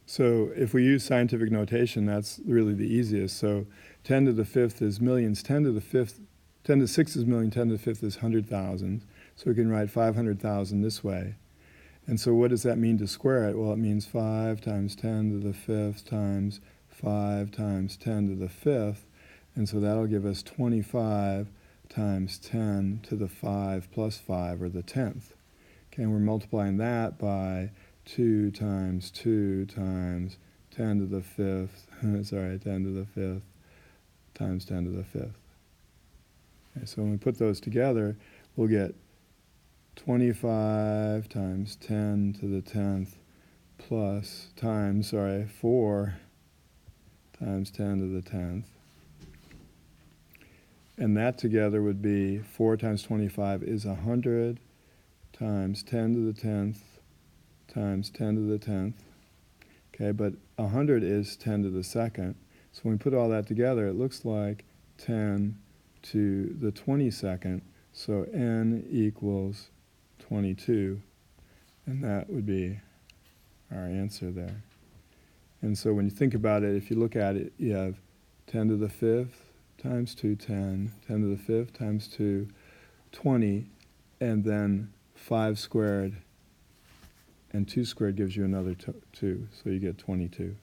So if we use scientific notation, that's really the easiest. So 10 to the fifth is millions. 10 to the fifth, 10 to the sixth is million. 10 to the fifth is 100,000. So we can write 500,000 this way. And so what does that mean to square it? Well, it means 5 times 10 to the fifth times 5 times 10 to the fifth. And so that'll give us 25 times 10 to the 5 plus 5, or the 10th. Okay, and we're multiplying that by 2 times 2 times 10 to the fifth, sorry, 10 to the fifth times 10 to the fifth. Okay, so when we put those together, we'll get 25 times 10 to the 10th plus times, 4 times 10 to the 10th. And that together would be 4 times 25 is 100 times 10 to the 10th times 10 to the 10th. Okay, but 100 is 10 to the second. So when we put all that together, it looks like 10 to the 22nd. So n equals 22. And that would be our answer there. And so when you think about it, if you look at it, you have 10 to the fifth times 2, 10. 10 to the fifth times 2, 20. And then 5 squared and 2 squared gives you another 2, so you get 22.